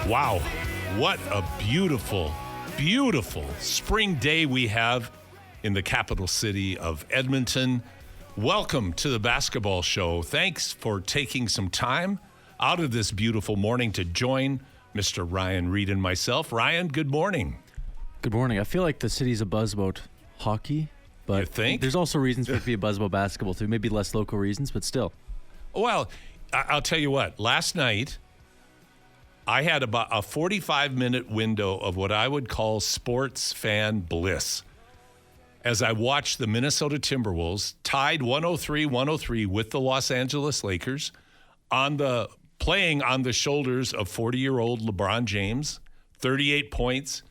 Wow, what a beautiful, beautiful spring day we have in the capital city of Edmonton. Welcome to the basketball show. Thanks for taking some time out of this beautiful morning to join Mr. Ryan Reed and myself. Ryan, good morning. Good morning. I feel like the city's a buzz about hockey, but You think? there's also reasons for it to be a buzz about basketball too. Maybe less local reasons, but still. Well, I'll tell you what. Last night, I had about a 45-minute window of what I would call sports fan bliss as I watched the Minnesota Timberwolves tied 103-103 with the Los Angeles Lakers playing on the shoulders of 40-year-old LeBron James, 38 points,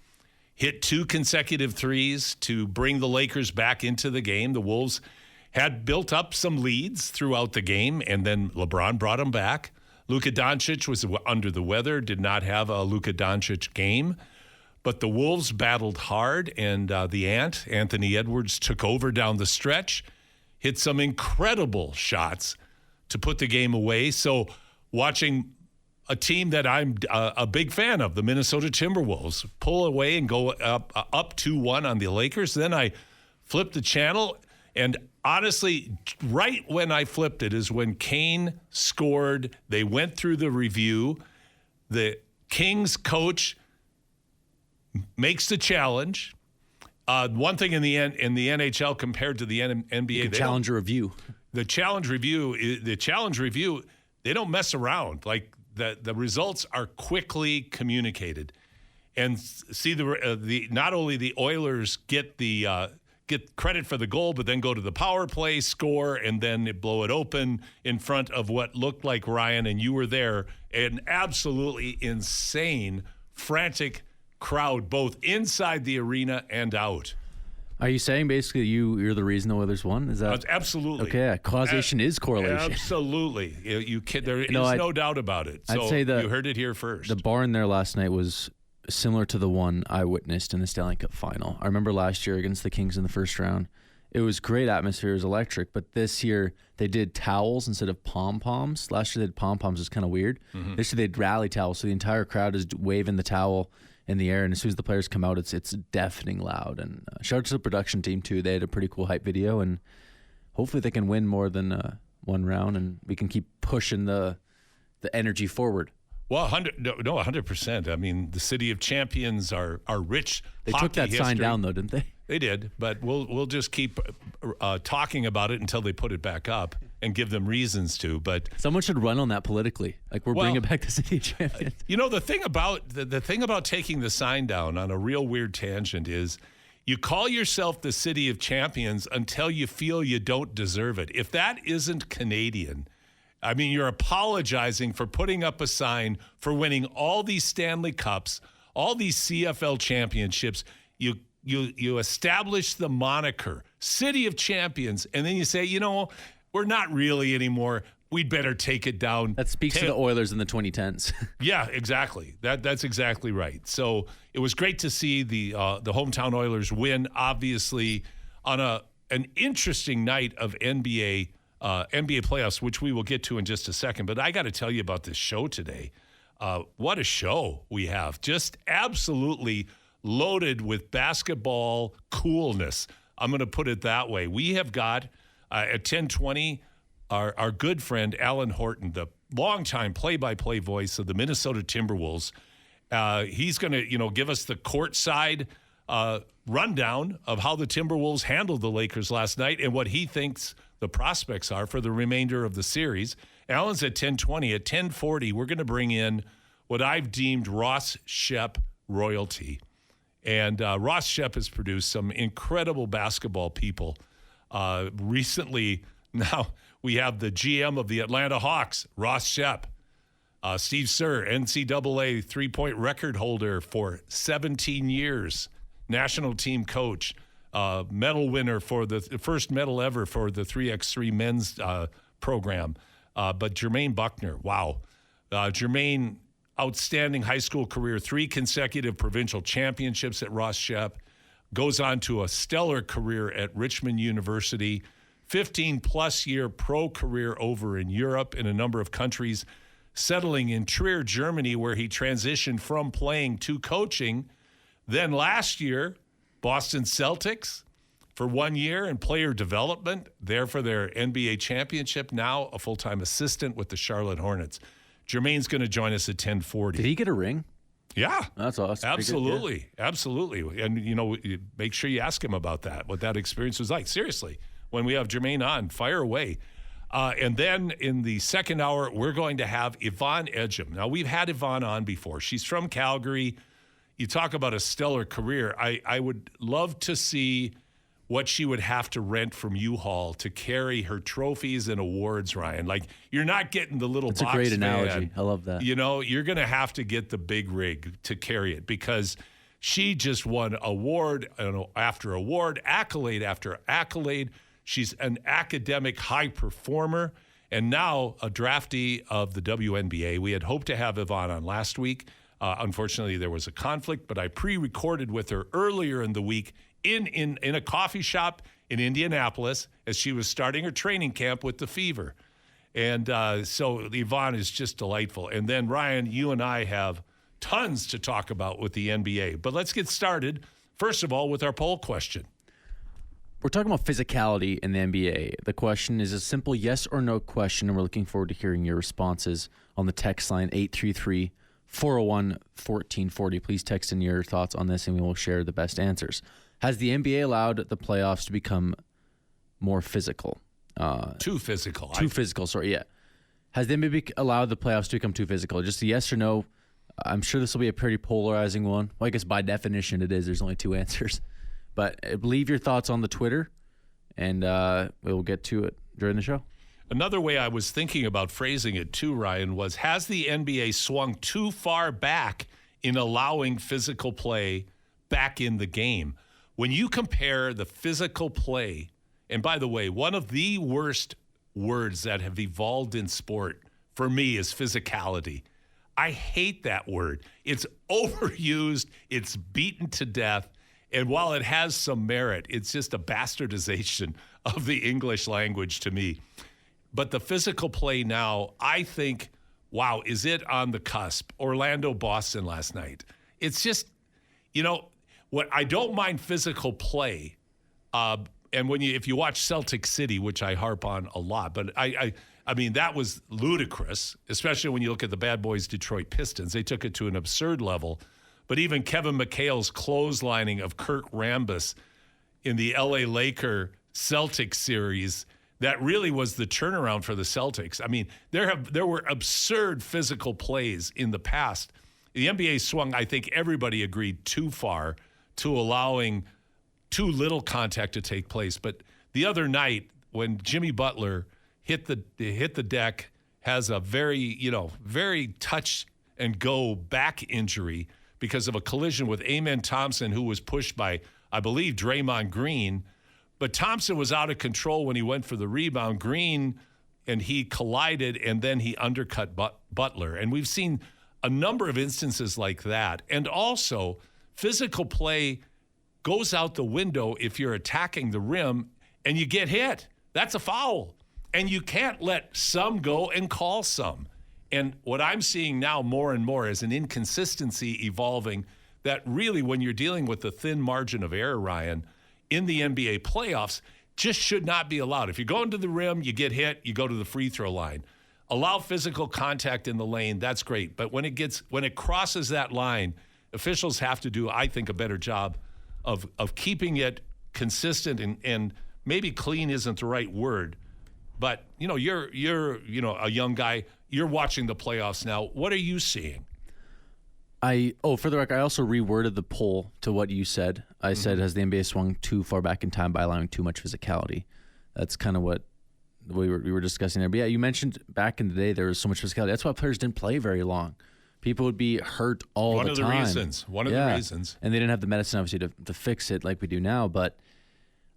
hit 2 consecutive threes to bring the Lakers back into the game. The Wolves had built up some leads throughout the game, and then LeBron brought them back. Luka Doncic was under the weather, did not have a Luka Doncic game. But the Wolves battled hard, and the Ant, Anthony Edwards, took over down the stretch, hit some incredible shots to put the game away. So watching a team that I'm a big fan of, the Minnesota Timberwolves, pull away and go up 2-1 on the Lakers. Then I flipped the channel, and honestly, right when I flipped it is when Kane scored. They went through the review. The Kings coach makes the challenge. One thing in the NHL compared to the NBA, Challenge review. The challenge review, they don't mess around. Like the results are quickly communicated, and see the not only the Oilers get credit for the goal, but then go to the power play, score, and then they blow it open in front of what looked like, Ryan, and you were there, an absolutely insane, frantic crowd, both inside the arena and out. Are you saying basically you're the reason the Oilers won? Is that absolutely okay? Causation is correlation. Absolutely, there is no doubt about it. So I'd say you heard it here first. The barn there last night was similar to the one I witnessed in the Stanley Cup final. I remember last year against the Kings in the first round. It was great atmosphere. It was electric. But this year they did towels instead of pom-poms. Last year they did pom-poms. It's kind of weird. Mm-hmm. This year they did rally towels. So the entire crowd is waving the towel in the air. And as soon as the players come out, it's deafening loud. And shout out to the production team too. They had a pretty cool hype video. And hopefully they can win more than one round. And we can keep pushing the energy forward. Well, 100%. I mean, the city of champions are rich. They took that sign down, though, didn't they? They did, but we'll just keep talking about it until they put it back up and give them reasons to. But someone should run on that politically. Like we're bringing back the city of champions. You know, the thing about taking the sign down on a real weird tangent is you call yourself the city of champions until you feel you don't deserve it. If that isn't Canadian, I mean, you're apologizing for putting up a sign for winning all these Stanley Cups, all these CFL championships. You establish the moniker, City of Champions, and then you say, we're not really anymore. We'd better take it down. That speaks to the Oilers in the 2010s. Yeah, exactly. That's exactly right. So it was great to see the hometown Oilers win, obviously, on an interesting night of NBA playoffs, which we will get to in just a second. But I got to tell you about this show today. What a show we have. Just absolutely loaded with basketball coolness. I'm going to put it that way. We have got at 10:20 our good friend Allan Horton, the longtime play-by-play voice of the Minnesota Timberwolves. He's going to give us the courtside rundown of how the Timberwolves handled the Lakers last night and what he thinks the prospects are for the remainder of the series. Allan's at 10:20. At 10:40, we're going to bring in what I've deemed Ross Shep royalty. And Ross Shep has produced some incredible basketball people. Recently, now we have the GM of the Atlanta Hawks, Ross Shep. Steve Sir, NCAA three-point record holder for 17 years, national team coach, medal winner for the first medal ever for the 3x3 men's program. But Jermaine Bucknor, wow. Jermaine, outstanding high school career, 3 consecutive provincial championships at Ross Shep, goes on to a stellar career at Richmond University, 15-plus year pro career over in Europe in a number of countries, settling in Trier, Germany, where he transitioned from playing to coaching. Then last year, Boston Celtics for 1 year in player development, there for their NBA championship. Now a full-time assistant with the Charlotte Hornets. Jermaine's going to join us at 10:40. Did he get a ring? Yeah. That's awesome. Absolutely. Good, yeah. Absolutely. And, make sure you ask him about that, what that experience was like. Seriously, when we have Jermaine on, fire away. And then in the second hour, we're going to have Yvonne Edgem. Now, we've had Yvonne on before. She's from Calgary. You talk about a stellar career. I would love to see what she would have to rent from U-Haul to carry her trophies and awards, Ryan. Like, you're not getting the little box van. That's a great analogy. I love that. You're going to have to get the big rig to carry it because she just won award after award, accolade after accolade. She's an academic high performer and now a draftee of the WNBA. We had hoped to have Yvonne on last week. Unfortunately, there was a conflict, but I pre-recorded with her earlier in the week in a coffee shop in Indianapolis as she was starting her training camp with the Fever. And so Yvonne is just delightful. And then, Ryan, you and I have tons to talk about with the NBA. But let's get started, first of all, with our poll question. We're talking about physicality in the NBA. The question is a simple yes or no question, and we're looking forward to hearing your responses on the text line 833-401-1440. Please text in your thoughts on this, and we will share the best answers. Has the NBA allowed the playoffs to become more physical? Too physical. Too physical, sorry, yeah. Has the NBA allowed the playoffs to become too physical? Just a yes or no. I'm sure this will be a pretty polarizing one. Well, I guess by definition it is. There's only two answers. But leave your thoughts on the Twitter, and we'll get to it during the show. Another way I was thinking about phrasing it too, Ryan, was has the NBA swung too far back in allowing physical play back in the game? When you compare the physical play, and by the way, one of the worst words that have evolved in sport for me is physicality. I hate that word. It's overused. It's beaten to death. And while it has some merit, it's just a bastardization of the English language to me. But the physical play now, I think, wow, is it on the cusp? Orlando-Boston last night. It's just, what I don't mind physical play. And if you watch Celtic City, which I harp on a lot, but I mean, that was ludicrous, especially when you look at the bad boys Detroit Pistons. They took it to an absurd level. But even Kevin McHale's clotheslining of Kurt Rambis in the LA Laker Celtics series, that really was the turnaround for the Celtics. I mean, there were absurd physical plays in the past. The NBA swung, I think everybody agreed, too far to allowing too little contact to take place. But the other night, when Jimmy Butler hit the deck, has a very touch and go back injury because of a collision with Amen Thompson, who was pushed by, I believe, Draymond Green. But Thompson was out of control when he went for the rebound. Green and he collided, and then he undercut Butler. And we've seen a number of instances like that. And also, physical play goes out the window if you're attacking the rim and you get hit. That's a foul. And you can't let some go and call some. And what I'm seeing now more and more is an inconsistency evolving that really, when you're dealing with the thin margin of error, Ryan, in the NBA playoffs, just should not be allowed. If you're going to the rim, you get hit, you go to the free throw line. Allow physical contact in the lane, that's great. But when it crosses that line, officials have to do, I think, a better job of keeping it consistent and maybe clean isn't the right word. But, you're a young guy. You're watching the playoffs now. What are you seeing? For the record, I also reworded the poll to what you said. I said, has the NBA swung too far back in time by allowing too much physicality? That's kind of what we were discussing there. But yeah, you mentioned back in the day there was so much physicality. That's why players didn't play very long. People would be hurt all the time. One of the reasons. And they didn't have the medicine, obviously, to fix it like we do now. But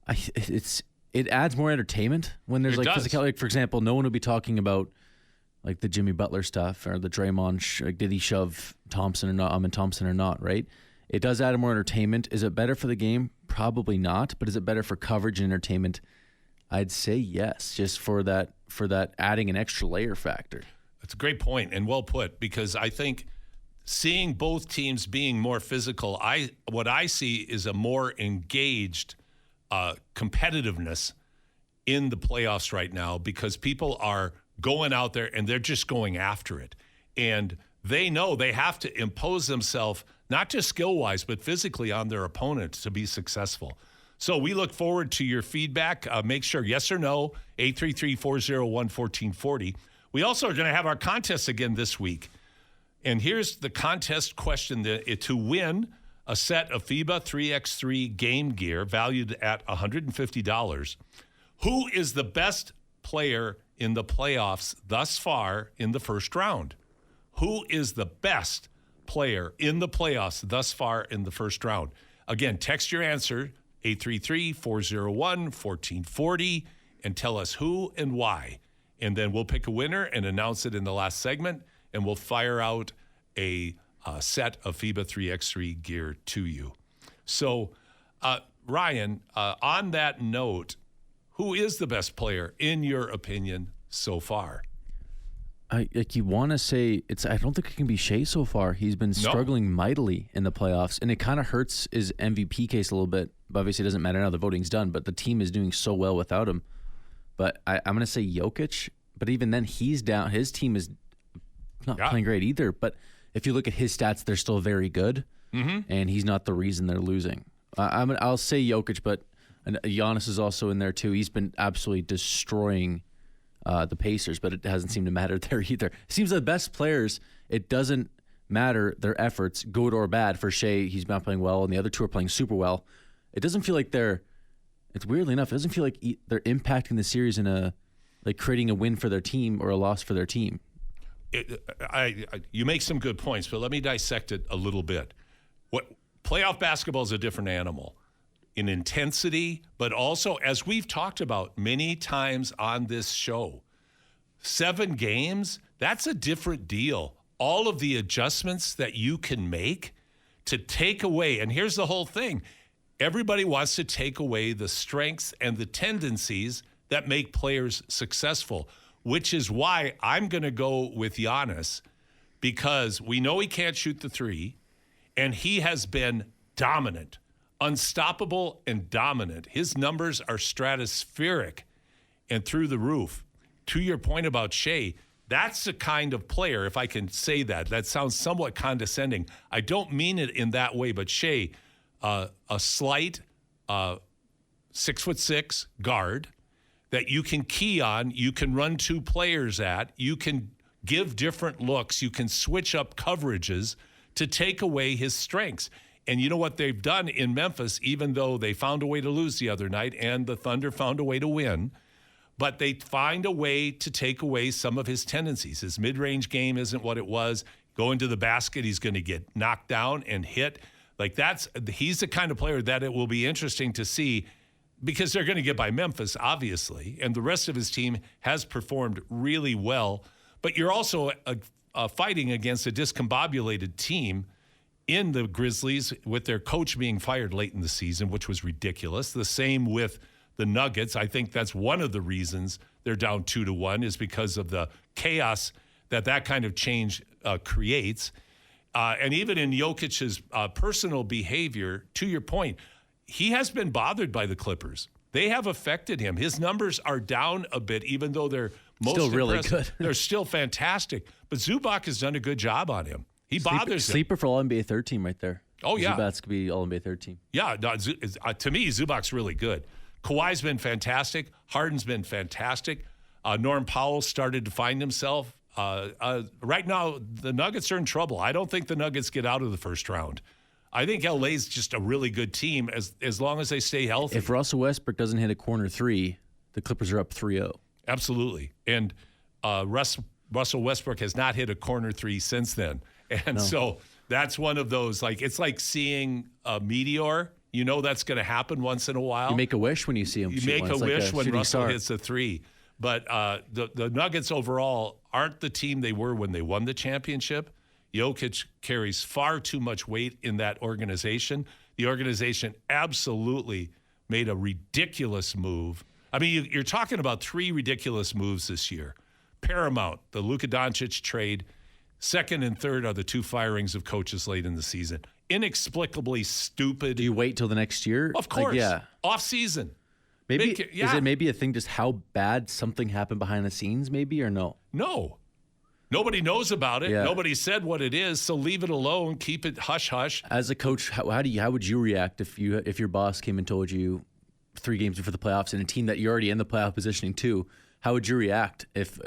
it adds more entertainment when there's physicality. Like, for example, no one would be talking about like the Jimmy Butler stuff or the Draymond, did he shove Thompson or not, Amen Thompson or not, right? It does add more entertainment. Is it better for the game? Probably not. But is it better for coverage and entertainment? I'd say yes, just for that adding an extra layer factor. It's a great point and well put, because I think seeing both teams being more physical, what I see is a more engaged competitiveness in the playoffs right now, because people are going out there and they're just going after it. And they know they have to impose themselves, not just skill-wise, but physically on their opponent to be successful. So we look forward to your feedback. Make sure, yes or no, 833-401-1440. We also are going to have our contest again this week. And here's the contest question. To win a set of FIBA 3x3 game gear valued at $150, who is the best player in the playoffs thus far in the first round? Who is the best player in the playoffs thus far in the first round? Again, text your answer, 833-401-1440, and tell us who and why. And then we'll pick a winner and announce it in the last segment, and we'll fire out a set of FIBA 3x3 gear to you. So, Ryan, on that note, who is the best player, in your opinion, so far? You want to say I don't think it can be Shea so far. He's been struggling mightily in the playoffs, and it kind of hurts his MVP case a little bit. Obviously, it doesn't matter now. The voting's done, but the team is doing so well without him. But I'm going to say Jokic, but even then, he's down. His team is not playing great either. But if you look at his stats, they're still very good, and he's not the reason they're losing. I'll say Jokic, but Giannis is also in there too. He's been absolutely destroying the Pacers, but it hasn't seemed to matter there either. It seems the best players, it doesn't matter their efforts, good or bad. For Shea, he's not playing well, and the other two are playing super well. It doesn't feel like it's weirdly enough, it doesn't feel like they're impacting the series in creating a win for their team or a loss for their team. You make some good points, but let me dissect it a little bit. Playoff basketball is a different animal in intensity, but also, as we've talked about many times on this show, 7 games, that's a different deal. All of the adjustments that you can make to take away, and here's the whole thing, everybody wants to take away the strengths and the tendencies that make players successful, which is why I'm going to go with Giannis, because we know he can't shoot the three, and he has been dominant. Unstoppable and dominant. His numbers are stratospheric and through the roof. To your point about Shea, that's the kind of player, if I can say that sounds somewhat condescending. I don't mean it in that way, but Shea, a slight 6'6" guard that you can key on, you can run 2 players at, you can give different looks, you can switch up coverages to take away his strengths. And you know what they've done in Memphis, even though they found a way to lose the other night and the Thunder found a way to win, but they find a way to take away some of his tendencies. His mid-range game isn't what it was. Going to the basket, he's going to get knocked down and hit. He's the kind of player that it will be interesting to see, because they're going to get by Memphis, obviously, and the rest of his team has performed really well. But you're also fighting against a discombobulated team in the Grizzlies, with their coach being fired late in the season, which was ridiculous. The same with the Nuggets. I think that's one of the reasons they're down 2-1 is because of the chaos that kind of change creates. And even in Jokic's personal behavior, to your point, he has been bothered by the Clippers. They have affected him. His numbers are down a bit, even though they're still really good. They're still fantastic. But Zubac has done a good job on him. He bothers him. Sleeper for All-NBA third team right there. Oh, yeah. Zubac's could be All-NBA third team. Yeah, no, to me, Zubac's really good. Kawhi's been fantastic. Harden's been fantastic. Norm Powell started to find himself. Right now, the Nuggets are in trouble. I don't think the Nuggets get out of the first round. I think LA's just a really good team as long as they stay healthy. If Russell Westbrook doesn't hit a corner 3, the Clippers are up 3-0. Absolutely. And Russell Westbrook has not hit a corner 3 since then. And so that's one of those, it's like seeing a meteor. You know that's going to happen once in a while. You make a wish when you see him. You make a wish when Russell hits a 3. But the Nuggets overall aren't the team they were when they won the championship. Jokic carries far too much weight in that organization. The organization absolutely made a ridiculous move. I mean, you're talking about 3 ridiculous moves this year. paramount, the Luka Doncic trade. Second and third are the two firings of coaches late in the season. Inexplicably stupid. Do you wait till the next year? Of course. Yeah. Off season. Maybe Is it maybe a thing just how bad something happened behind the scenes, maybe, or no? No. Nobody knows about it. Yeah. Nobody said what it is, so leave it alone. Keep it hush-hush. As a coach, how would you react if your boss came and told you 3 games before the playoffs and a team that you're already in the playoff positioning to? How would you react if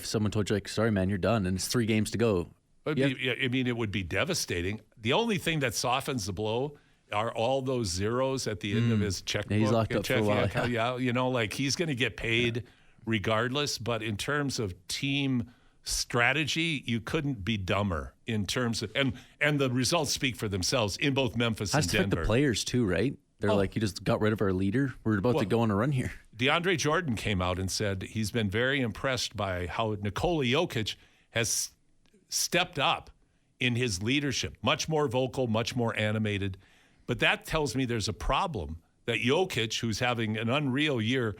someone told you, like, sorry, man, you're done, and it's 3 games to go? It would be devastating. The only thing that softens the blow are all those zeros at the end of his checkbook. Yeah, he's locked up for a while. He's going to get paid regardless. But in terms of team strategy, you couldn't be dumber in terms of and the results speak for themselves in both Memphis and Denver. Has to fit the players too, right? They're like, you just got rid of our leader. We're about to go on a run here. DeAndre Jordan came out and said he's been very impressed by how Nikola Jokic has stepped up in his leadership, much more vocal, much more animated. But that tells me there's a problem that Jokic, who's having an unreal year,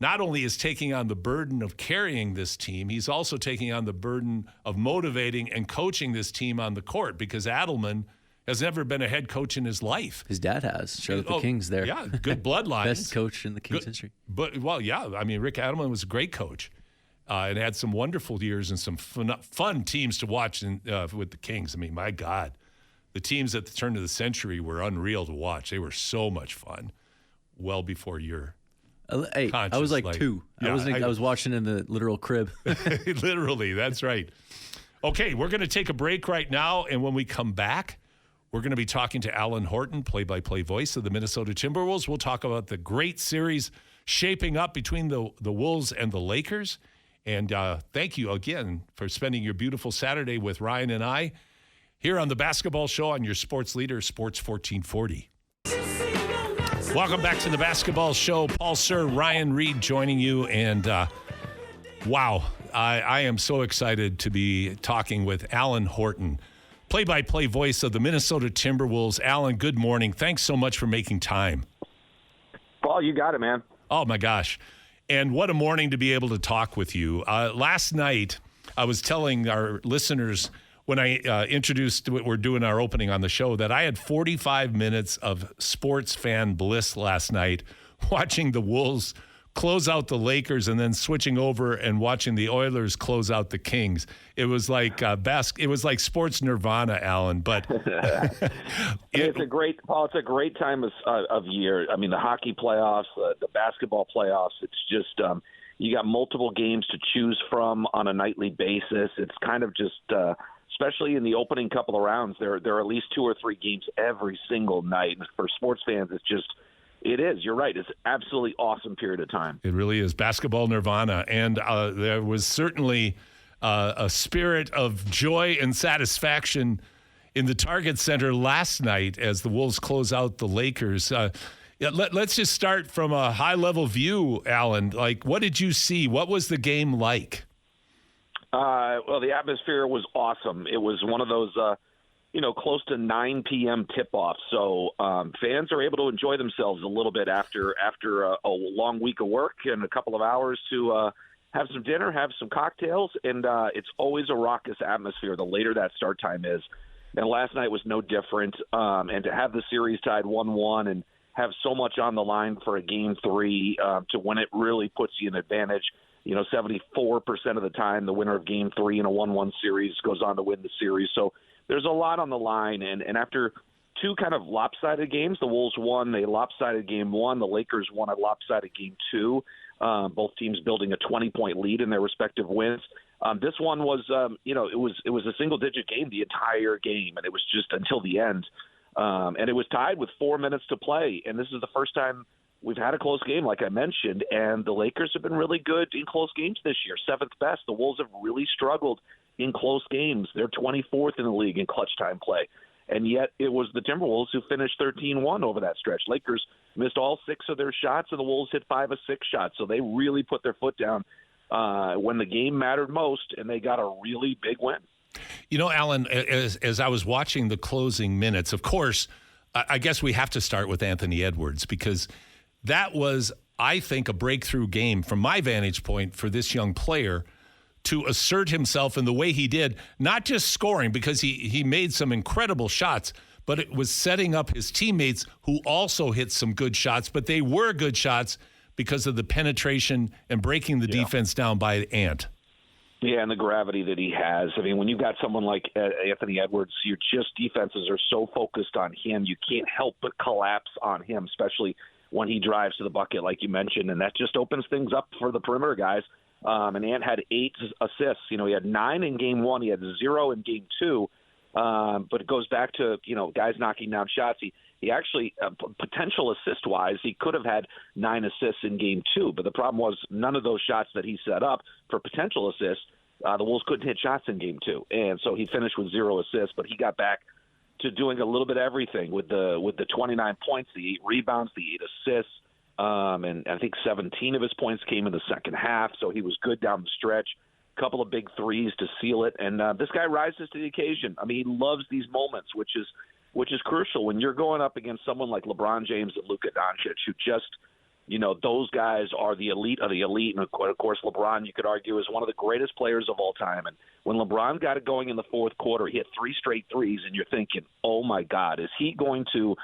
not only is taking on the burden of carrying this team, he's also taking on the burden of motivating and coaching this team on the court because Adelman has never been a head coach in his life. His dad has. Shout out the Kings there. Yeah, good bloodlines. Best coach in the Kings history. But, Rick Adelman was a great coach and had some wonderful years and some fun teams to watch with the Kings. I mean, my God. The teams at the turn of the century were unreal to watch. They were so much fun well before your Hey, I was like 2. Yeah, I was watching in the literal crib. Literally, that's right. Okay, we're going to take a break right now, and when we come back, we're going to be talking to Allan Horton, play-by-play voice of the Minnesota Timberwolves. We'll talk about the great series shaping up between the Wolves and the Lakers. And thank you again for spending your beautiful Saturday with Ryan and I here on the Basketball Show on your sports leader, Sports 1440. Welcome back to the Basketball Show. Paul Sir, Ryan Reed joining you. And wow, I am so excited to be talking with Allan Horton, play-by-play voice of the Minnesota Timberwolves. Allan, good morning. Thanks so much for making time. Paul, you got it, man. Oh, my gosh. And what a morning to be able to talk with you. Last night, I was telling our listeners when I introduced what we're doing our opening on the show that I had 45 minutes of sports fan bliss last night watching the Wolves close out the Lakers and then switching over and watching the Oilers close out the Kings. It was like it was like sports nirvana, Allan. But it's a great time of year. I mean, the hockey playoffs, the basketball playoffs. It's just you got multiple games to choose from on a nightly basis. It's kind of just. Especially in the opening couple of rounds, there are at least 2 or 3 games every single night. And for sports fans, it is. You're right. It's an absolutely awesome period of time. It really is basketball nirvana. And there was certainly a spirit of joy and satisfaction in the Target Center last night as the Wolves close out the Lakers. Let's just start from a high-level view, Allan. Like, what did you see? What was the game like? Well, the atmosphere was awesome. It was one of those, close to 9 p.m. tip-offs. So fans are able to enjoy themselves a little bit after a long week of work and a couple of hours to have some dinner, have some cocktails, and it's always a raucous atmosphere the later that start time is. And last night was no different. And to have the series tied 1-1 and have so much on the line for a Game 3 to win it really puts you in advantage. 74% of the time, the winner of Game 3 in a 1-1 series goes on to win the series. So there's a lot on the line. And after 2 kind of lopsided games, the Wolves won a lopsided Game 1. The Lakers won a lopsided Game 2. Both teams building a 20-point lead in their respective wins. This one was, it was a single-digit game the entire game, and it was just until the end. And it was tied with 4 minutes to play. And this is the first time we've had a close game, like I mentioned, and the Lakers have been really good in close games this year, 7th best. The Wolves have really struggled in close games. They're 24th in the league in clutch time play. And yet it was the Timberwolves who finished 13-1 over that stretch. Lakers missed all 6 of their shots, and the Wolves hit 5 of 6 shots. So they really put their foot down when the game mattered most, and they got a really big win. Allan, as I was watching the closing minutes, of course, I guess we have to start with Anthony Edwards because – that was, I think, a breakthrough game from my vantage point for this young player to assert himself in the way he did, not just scoring, because he made some incredible shots, but it was setting up his teammates who also hit some good shots, but they were good shots because of the penetration and breaking the defense down by Ant. Yeah, and the gravity that he has. I mean, when you've got someone like Anthony Edwards, your defenses are so focused on him, you can't help but collapse on him, especially when he drives to the bucket, like you mentioned, and that just opens things up for the perimeter guys. And Ant had 8 assists. He had 9 in game 1. He had 0 in game 2. But it goes back to, guys knocking down shots. He actually, potential assist-wise, he could have had 9 assists in game 2. But the problem was none of those shots that he set up for potential assists, the Wolves couldn't hit shots in game 2. And so he finished with 0 assists, but he got back to doing a little bit of everything with the 29 points, the 8 rebounds, the 8 assists. And I think 17 of his points came in the second half, so he was good down the stretch. A couple of big threes to seal it, and this guy rises to the occasion. I mean, he loves these moments, which is crucial when you're going up against someone like LeBron James and Luka Doncic, who just, those guys are the elite of the elite. And of course, LeBron, you could argue, is one of the greatest players of all time. And when LeBron got it going in the fourth quarter, he hit 3 straight threes, and you're thinking, oh my God, is he going to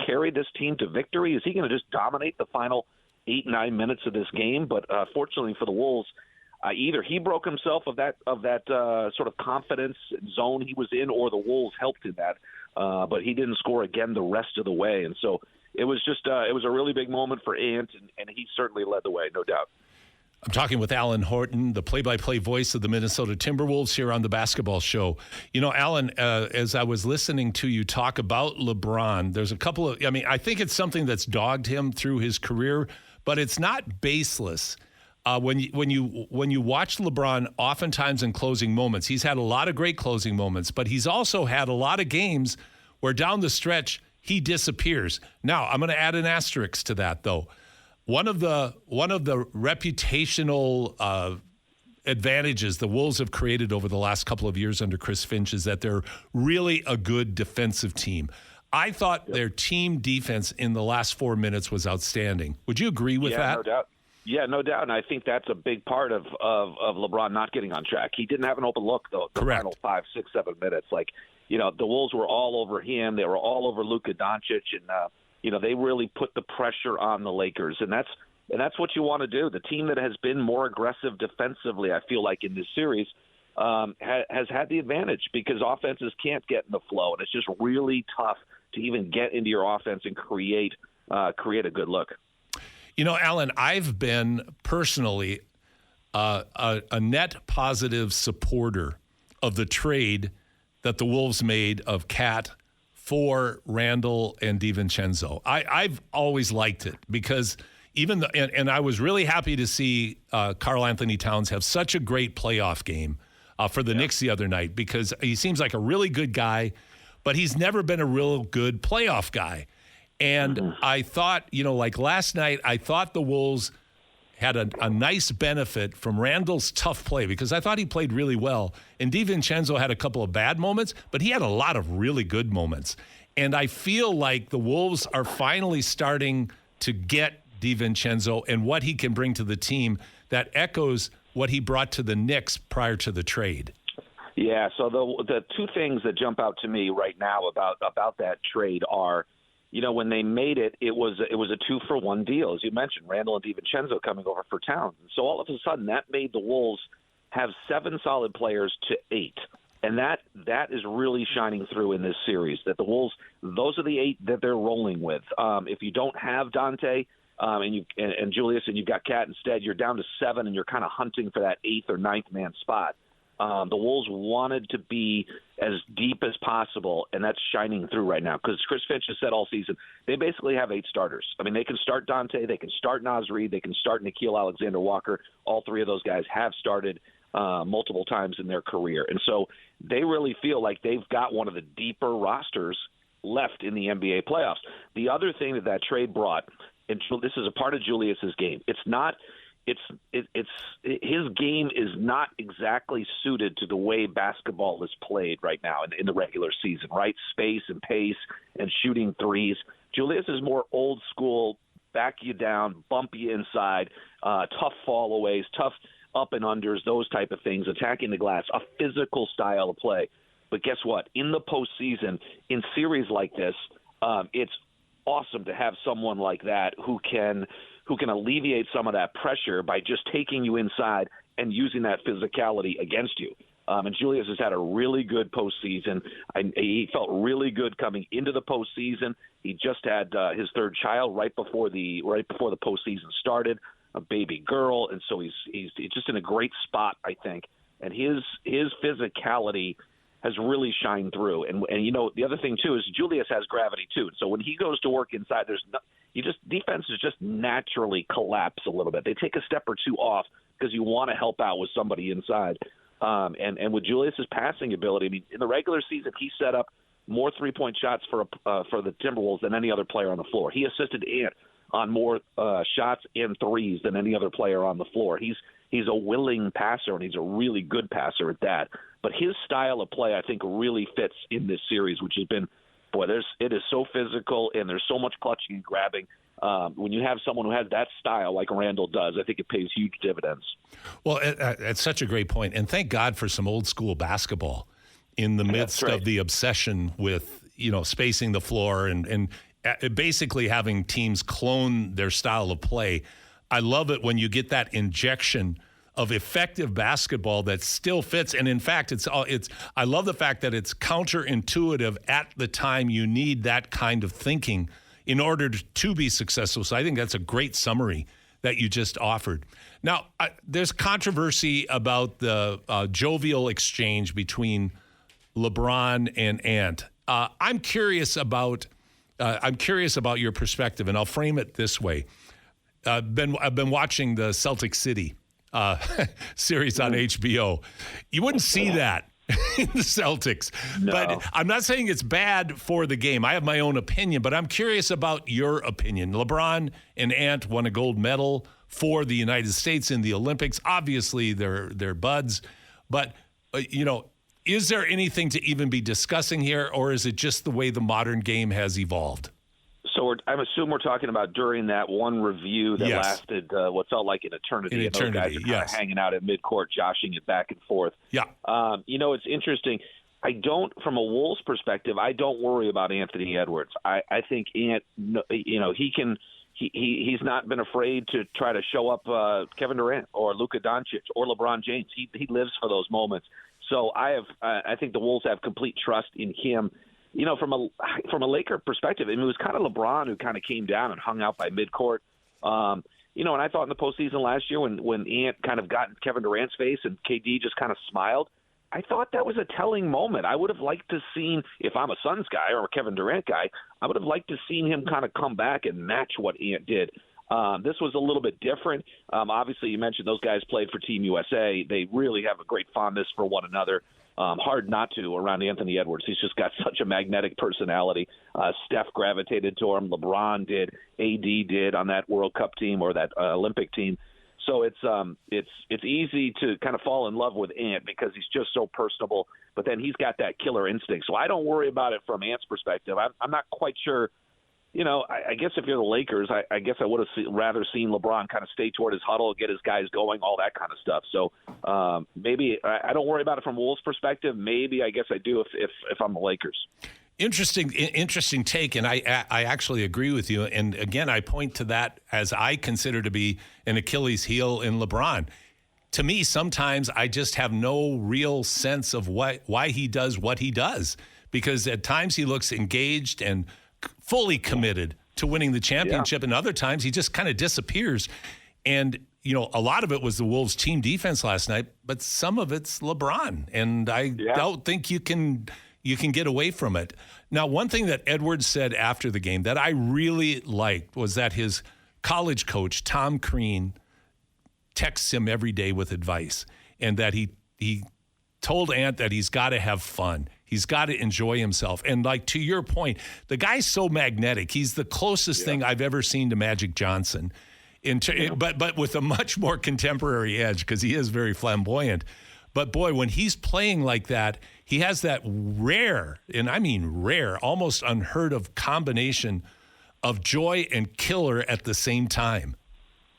carry this team to victory? Is he going to just dominate the final 8-9 minutes of this game? But fortunately for the Wolves, either he broke himself of that sort of confidence zone he was in, or the Wolves helped in that. But he didn't score again the rest of the way, and so it was just it was a really big moment for Ant, and he certainly led the way, no doubt. I'm talking with Allan Horton, the play-by-play voice of the Minnesota Timberwolves here on the Basketball Show. Allan, as I was listening to you talk about LeBron, there's a couple of, I think it's something that's dogged him through his career, but it's not baseless. When you watch LeBron, oftentimes in closing moments, he's had a lot of great closing moments, but he's also had a lot of games where down the stretch he disappears. Now, I'm going to add an asterisk to that, though. One of the reputational advantages the Wolves have created over the last couple of years under Chris Finch is that they're really a good defensive team. I thought their team defense in the last 4 minutes was outstanding. Would you agree with that? No doubt. Yeah, no doubt, and I think that's a big part of LeBron not getting on track. He didn't have an open look, though, the final 5, 6, 7 minutes. The Wolves were all over him. They were all over Luka Doncic, and they really put the pressure on the Lakers, and that's what you want to do. The team that has been more aggressive defensively, I feel like, in this series, has had the advantage because offenses can't get in the flow, and it's just really tough to even get into your offense and create a good look. Allan, I've been personally a net positive supporter of the trade that the Wolves made of Cat for Randall and DiVincenzo. I've always liked it because and I was really happy to see Karl Anthony Towns have such a great playoff game for the Knicks the other night because he seems like a really good guy, but he's never been a real good playoff guy. And I thought, like last night, I thought the Wolves had a nice benefit from Randall's tough play because I thought he played really well. And DiVincenzo had a couple of bad moments, but he had a lot of really good moments. And I feel like the Wolves are finally starting to get DiVincenzo and what he can bring to the team that echoes what he brought to the Knicks prior to the trade. Yeah, so the two things that jump out to me right now about that trade are, when they made it, it was a 2-for-1 deal, as you mentioned, Randall and DiVincenzo coming over for Towns. And so all of a sudden that made the Wolves have 7 solid players to 8. And that is really shining through in this series, that the Wolves, those are the 8 that they're rolling with. If you don't have Dante and Julius and you've got Cat instead, you're down to 7 and you're kind of hunting for that 8th or 9th man spot. The Wolves wanted to be as deep as possible, and that's shining through right now because Chris Finch has said all season they basically have 8 starters. I mean, they can start Dante, they can start Naz Reid, they can start Nickeil Alexander-Walker. All 3 of those guys have started multiple times in their career. And so they really feel like they've got one of the deeper rosters left in the NBA playoffs. The other thing that trade brought, and this is a part of Julius's game, his game is not exactly suited to the way basketball is played right now in the regular season, right? Space and pace and shooting threes. Julius is more old school, back you down, bump you inside, tough fall-aways, tough up and unders, those type of things, attacking the glass, a physical style of play. But guess what? In the postseason, in series like this, it's awesome to have someone like that who can alleviate some of that pressure by just taking you inside and using that physicality against you. And Julius has had a really good postseason. He felt really good coming into the postseason. He just had his third child right before the postseason started, a baby girl, and so he's just in a great spot, I think. And his physicality has really shined through. And the other thing too is Julius has gravity too. So when he goes to work inside, defenses just naturally collapse a little bit. They take a step or two off because you want to help out with somebody inside. And with Julius's passing ability, I mean, in the regular season, he set up more three-point shots for the Timberwolves than any other player on the floor. He assisted Ant on more shots and threes than any other player on the floor. He's a willing passer, and he's a really good passer at that. But his style of play, I think, really fits in this series, which has been, it is so physical, and there's so much clutching and grabbing. When you have someone who has that style like Randall does, I think it pays huge dividends. Well, that's such a great point. And thank God for some old school basketball in the midst of the obsession with, spacing the floor and basically having teams clone their style of play. I love it when you get that injection of effective basketball that still fits. And in fact, I love the fact that it's counterintuitive at the time you need that kind of thinking in order to be successful. So I think that's a great summary that you just offered. Now, there's controversy about the jovial exchange between LeBron and Ant. I'm curious about your perspective, and I'll frame it this way. I've been watching the Celtic City series on HBO. You wouldn't see that in the Celtics. No. But I'm not saying it's bad for the game. I have my own opinion, but I'm curious about your opinion. LeBron and Ant won a gold medal for the United States in the Olympics. Obviously, they're buds. But, is there anything to even be discussing here, or is it just the way the modern game has evolved? So I assume we're talking about during that one review that lasted what felt like an eternity. And those guys are kind of hanging out at midcourt, joshing it back and forth. Yeah. It's interesting. From a Wolves perspective, I don't worry about Anthony Edwards. I think Ant, he's not been afraid to try to show up Kevin Durant or Luka Doncic or LeBron James. He lives for those moments. So I think the Wolves have complete trust in him. From a Laker perspective, it was kind of LeBron who kind of came down and hung out by midcourt. And I thought in the postseason last year when Ant kind of got in Kevin Durant's face and KD just kind of smiled, I thought that was a telling moment. I would have liked to seen, if I'm a Suns guy or a Kevin Durant guy, I would have liked to seen him kind of come back and match what Ant did. This was a little bit different. Obviously, you mentioned those guys played for Team USA. They really have a great fondness for one another. Hard not to around Anthony Edwards. He's just got such a magnetic personality. Steph gravitated to him. LeBron did. AD did on that World Cup team or that Olympic team. So it's easy to kind of fall in love with Ant because he's just so personable. But then he's got that killer instinct. So I don't worry about it from Ant's perspective. I'm not quite sure. I guess if you're the Lakers, I guess I would have rather seen LeBron kind of stay toward his huddle, get his guys going, all that kind of stuff. So maybe I don't worry about it from Wolves' perspective. Maybe I guess I do if I'm the Lakers. Interesting take, and I actually agree with you. And again, I point to that as I consider to be an Achilles heel in LeBron. To me, sometimes I just have no real sense of why he does what he does, because at times he looks engaged and fully committed to winning the championship, and other times he just kind of disappears. And a lot of it was the Wolves' team defense last night, but some of it's LeBron, and I don't think you can get away from it. Now, one thing that Edwards said after the game that I really liked was that his college coach, Tom Crean, texts him every day with advice, and that he told Ant that he's got to have fun. He's got to enjoy himself. And to your point, the guy's so magnetic. He's the closest thing I've ever seen to Magic Johnson, but with a much more contemporary edge because he is very flamboyant. But boy, when he's playing like that, he has that rare, and I mean rare, almost unheard of combination of joy and killer at the same time.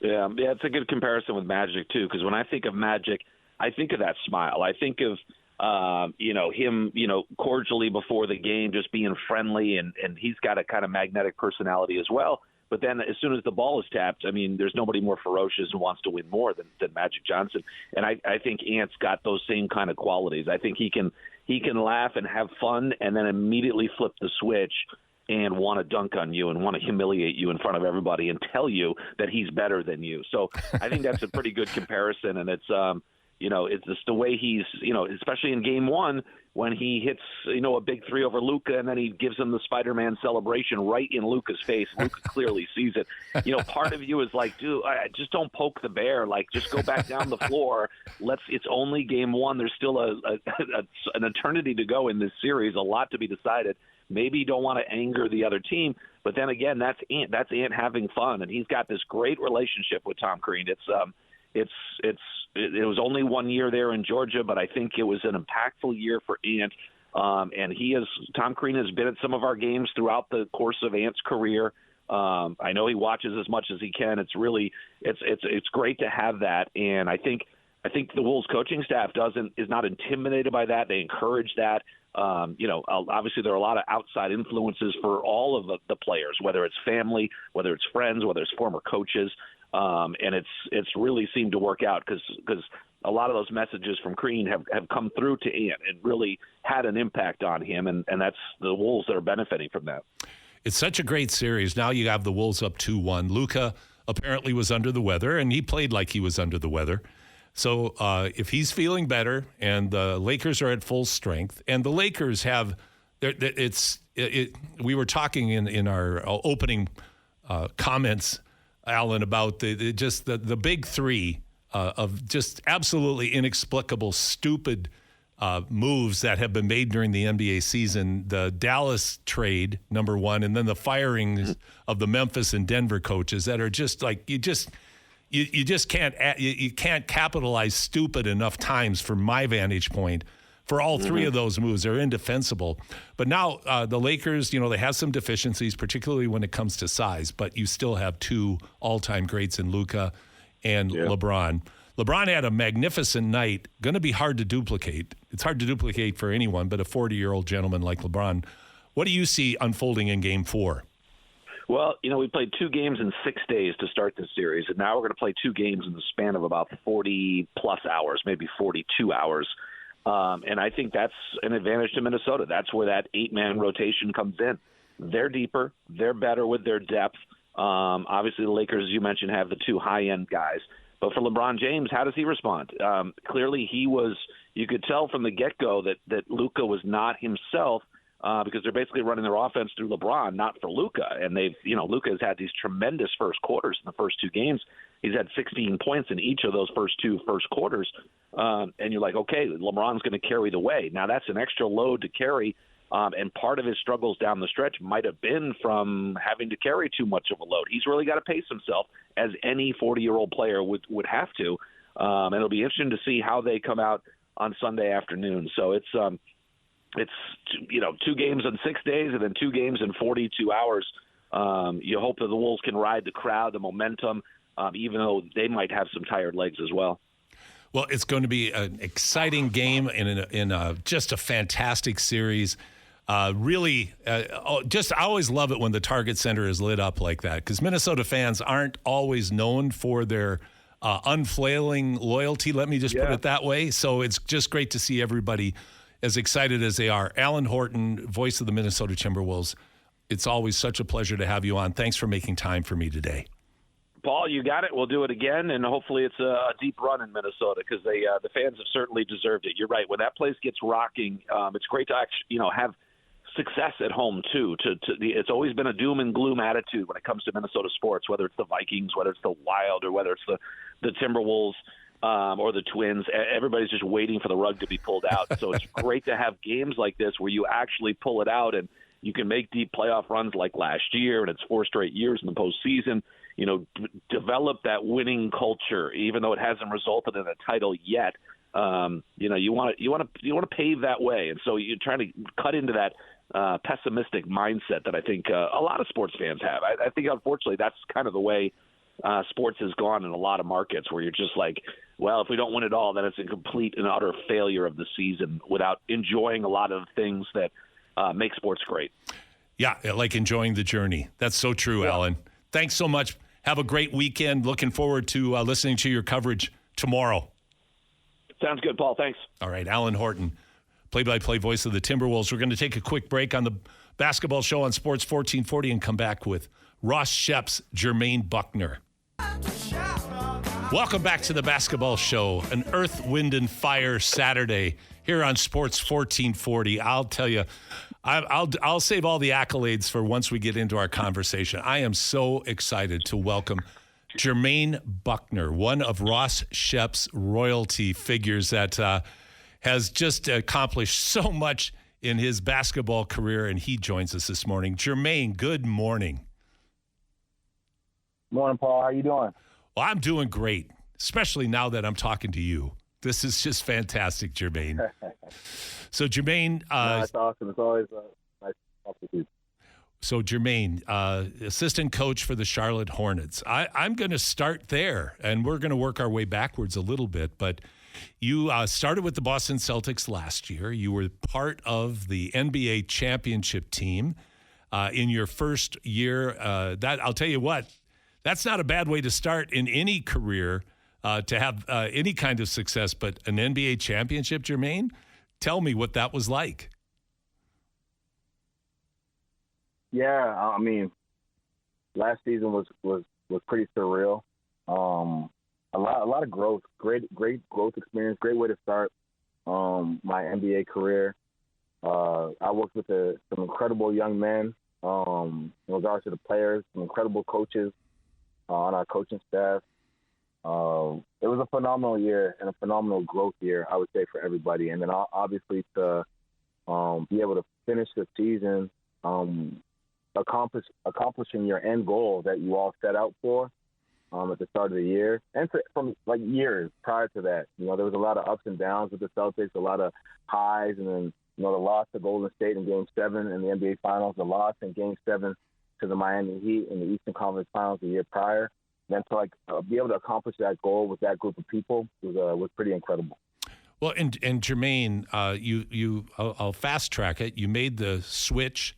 Yeah, it's a good comparison with Magic too, because when I think of Magic, I think of that smile. I think of him, cordially before the game, just being friendly, and he's got a kind of magnetic personality as well. But then as soon as the ball is tapped, I mean, there's nobody more ferocious and wants to win more than Magic Johnson. And I think Ant's got those same kind of qualities. I think he can laugh and have fun and then immediately flip the switch and want to dunk on you and want to humiliate you in front of everybody and tell you that he's better than you. So I think that's a pretty good comparison. And it's just the way he's, especially in game one when he hits, a big three over Luka and then he gives him the Spider-Man celebration right in Luka's face. Luka clearly sees it. Part of you is like, dude, just don't poke the bear. Like, just go back down the floor. It's only game one. There's still an eternity to go in this series, a lot to be decided. Maybe you don't want to anger the other team, but then again, that's Ant having fun, and he's got this great relationship with Tom Crean. It was only 1 year there in Georgia, but I think it was an impactful year for Ant. And Tom Crean has been at some of our games throughout the course of Ant's career. I know he watches as much as he can. It's great to have that. And I think the Wolves coaching staff is not intimidated by that. They encourage that. Obviously there are a lot of outside influences for all of the players, whether it's family, whether it's friends, whether it's former coaches. And it's really seemed to work out because a lot of those messages from Crean have come through to Ant and really had an impact on him. And that's the Wolves that are benefiting from that. It's such a great series. Now you have the Wolves up 2-1. Luka apparently was under the weather, and he played like he was under the weather. So if he's feeling better and the Lakers are at full strength, and the Lakers have we were talking in our opening comments, Allan, about the big three of just absolutely inexplicable, stupid moves that have been made during the NBA season. The Dallas trade, number one, and then the firings of the Memphis and Denver coaches that are just like you can't capitalize stupid enough times from my vantage point. For all three of those moves, they're indefensible. But now the Lakers, they have some deficiencies, particularly when it comes to size, but you still have two all-time greats in Luka and LeBron. LeBron had a magnificent night, going to be hard to duplicate. It's hard to duplicate for anyone, but a 40-year-old gentleman like LeBron. What do you see unfolding in Game 4? Well, we played 2 games in 6 days to start this series, and now we're going to play 2 games in the span of about 40-plus hours, maybe 42 hours. And I think that's an advantage to Minnesota. That's where that 8-man rotation comes in. They're deeper. They're better with their depth. Obviously, the Lakers, as you mentioned, have the 2 high-end guys. But for LeBron James, how does he respond? Clearly, you could tell from the get-go that Luka was not himself, because they're basically running their offense through LeBron, not for Luka. And Luka has had these tremendous first quarters in the first 2 games. He's had 16 points in each of those first quarters. And you're like, okay, LeBron's going to carry the way. Now that's an extra load to carry. And part of his struggles down the stretch might have been from having to carry too much of a load. He's really got to pace himself, as any 40-year-old player would have to. And it'll be interesting to see how they come out on Sunday afternoon. So it's 2 games in 6 days and then 2 games in 42 hours. You hope that the Wolves can ride the crowd, the momentum, even though they might have some tired legs as well. Well, it's going to be an exciting game in just a fantastic series. I always love it when the Target Center is lit up like that, because Minnesota fans aren't always known for their unflailing loyalty. Let me just put it that way. So it's just great to see everybody as excited as they are. Allan Horton, voice of the Minnesota Timberwolves. It's always such a pleasure to have you on. Thanks for making time for me today. Paul, you got it. We'll do it again, and hopefully it's a deep run in Minnesota, because the fans have certainly deserved it. You're right. When that place gets rocking, it's great to actually, have success at home too. It's always been a doom and gloom attitude when it comes to Minnesota sports, whether it's the Vikings, whether it's the Wild, or whether it's the Timberwolves or the Twins. Everybody's just waiting for the rug to be pulled out. So it's great to have games like this where you actually pull it out and you can make deep playoff runs like last year, and it's 4 straight years in the postseason. Develop that winning culture, even though it hasn't resulted in a title yet. You want to pave that way, and so you're trying to cut into that pessimistic mindset that I think a lot of sports fans have. I think, unfortunately, that's kind of the way sports has gone in a lot of markets where you're just like, well, if we don't win it all, then it's a complete and utter failure of the season without enjoying a lot of the things that make sports great. Yeah, like enjoying the journey. That's so true, Allan. Thanks so much. Have a great weekend. Looking forward to listening to your coverage tomorrow. Sounds good, Paul. Thanks. All right, Allan Horton, play-by-play voice of the Timberwolves. We're going to take a quick break on the basketball show on Sports 1440 and come back with Ross Shep's Jermaine Bucknor. Welcome back to the basketball show, an Earth, Wind, and Fire Saturday here on Sports 1440. I'll tell you, I'll save all the accolades for once we get into our conversation. I am so excited to welcome Jermaine Bucknor, one of Ross Shep's royalty figures that has just accomplished so much in his basketball career, and he joins us this morning. Jermaine, good morning. Morning, Paul. How you doing? Well, I'm doing great, especially now that I'm talking to you. This is just fantastic, Jermaine. So, Jermaine. That's awesome. It's always nice to talk with you. So, Jermaine, assistant coach for the Charlotte Hornets. I'm going to start there, and we're going to work our way backwards a little bit. But you started with the Boston Celtics last year. You were part of the NBA championship team in your first year. That I'll tell you what. That's not a bad way to start in any career to have any kind of success, but an NBA championship, Jermaine? Tell me what that was like. Yeah, I mean, last season was pretty surreal. A lot of growth, great growth experience, great way to start my NBA career. I worked with some incredible young men in regards to the players, some incredible coaches on our coaching staff. It was a phenomenal year and a phenomenal growth year, I would say, for everybody. And then obviously to be able to finish the season, accomplishing your end goal that you all set out for at the start of the year, and from like years prior to that. You know, there was a lot of ups and downs with the Celtics, a lot of highs, and then the loss to Golden State in Game 7 in the NBA Finals, the loss in Game 7 to the Miami Heat in the Eastern Conference Finals the year prior. Then to be able to accomplish that goal with that group of people was pretty incredible. Well, and Jermaine, I'll fast track it. You made the switch